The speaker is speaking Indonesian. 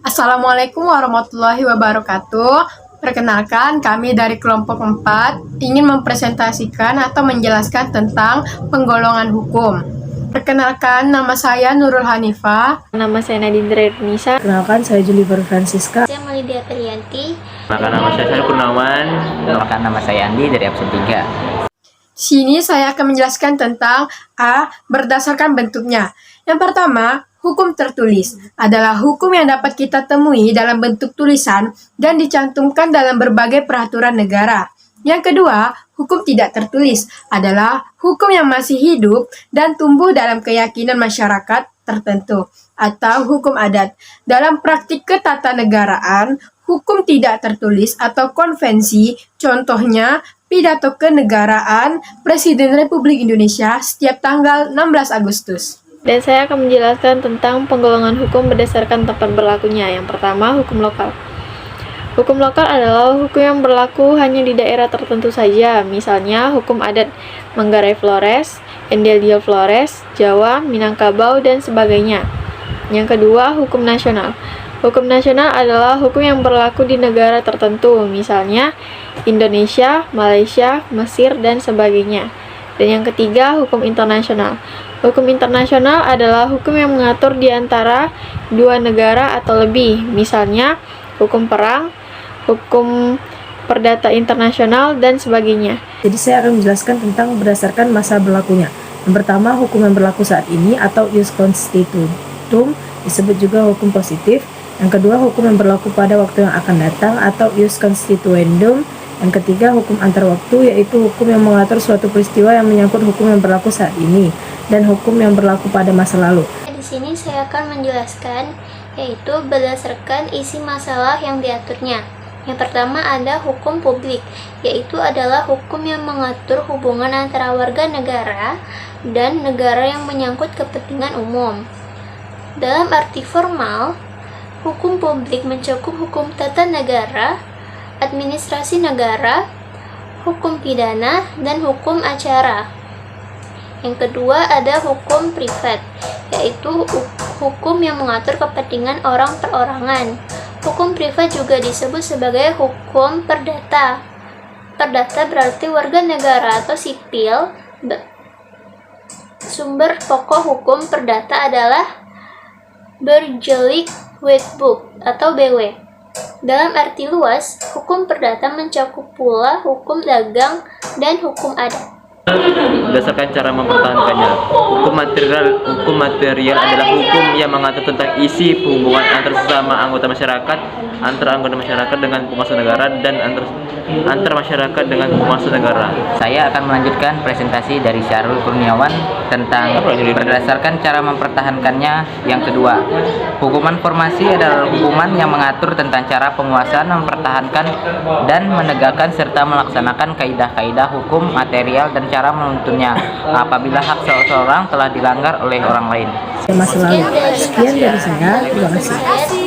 Assalamualaikum warahmatullahi wabarakatuh. Perkenalkan, kami dari kelompok 4 ingin mempresentasikan atau menjelaskan tentang penggolongan hukum. Perkenalkan, nama saya Nurul Hanifah. Nama saya Nadindra Nisa. Perkenalkan, saya Juliver Francisca. Saya Malidia Trianti. Perkenalkan, nama saya Kurnawan. Perkenalkan, nama saya Andi dari absen 3. Sini saya akan menjelaskan tentang A. Berdasarkan bentuknya. Yang pertama, hukum tertulis adalah hukum yang dapat kita temui dalam bentuk tulisan dan dicantumkan dalam berbagai peraturan negara. Yang kedua, hukum tidak tertulis adalah hukum yang masih hidup dan tumbuh dalam keyakinan masyarakat tertentu atau hukum adat. Dalam praktik ketatanegaraan, hukum tidak tertulis atau konvensi, contohnya pidato kenegaraan Presiden Republik Indonesia setiap tanggal 16 Agustus. Dan saya akan menjelaskan tentang penggolongan hukum berdasarkan tempat berlakunya. Yang pertama, hukum lokal. Hukum lokal adalah hukum yang berlaku hanya di daerah tertentu saja. Misalnya, hukum adat Manggarai Flores, Endelio Flores, Jawa, Minangkabau, dan sebagainya. Yang kedua, hukum nasional. Hukum nasional adalah hukum yang berlaku di negara tertentu, misalnya Indonesia, Malaysia, Mesir, dan sebagainya. Dan yang ketiga, hukum internasional. Hukum internasional adalah hukum yang mengatur di antara dua negara atau lebih, misalnya hukum perang, hukum perdata internasional, dan sebagainya. Jadi saya akan menjelaskan tentang berdasarkan masa berlakunya. Yang pertama, hukum yang berlaku saat ini atau ius constitutum, disebut juga hukum positif. Yang kedua, hukum yang berlaku pada waktu yang akan datang atau ius constituendum. Yang ketiga, hukum antar waktu, yaitu hukum yang mengatur suatu peristiwa yang menyangkut hukum yang berlaku saat ini dan hukum yang berlaku pada masa lalu. Di sini saya akan menjelaskan yaitu berdasarkan isi masalah yang diaturnya. Yang pertama ada hukum publik, yaitu adalah hukum yang mengatur hubungan antara warga negara dan negara yang menyangkut kepentingan umum. Dalam arti formal, hukum publik mencakup hukum tata negara, administrasi negara, hukum pidana, dan hukum acara. Yang kedua ada hukum privat, yaitu hukum yang mengatur kepentingan orang perorangan. Hukum privat juga disebut sebagai hukum perdata. Perdata berarti warga negara atau sipil. Sumber pokok hukum perdata adalah Burgerlijk Wetboek atau BW. Dalam arti luas, hukum perdata mencakup pula hukum dagang dan hukum adat. Berdasarkan cara mempertahankannya. Hukum material adalah hukum yang mengatur tentang isi hubungan antar sesama anggota masyarakat, antar anggota masyarakat dengan penguasa negara, dan antar masyarakat dengan penguasa negara. Saya akan melanjutkan presentasi dari Syahrul Kurniawan tentang berdasarkan cara mempertahankannya. Yang kedua, hukuman formasi adalah hukuman yang mengatur tentang cara penguasaan mempertahankan dan menegakkan serta melaksanakan kaidah-kaidah hukum material dan cara menuntunnya apabila hak seseorang telah dilanggar oleh orang lain. Masa lalu. Sekian dari saya. Terima kasih.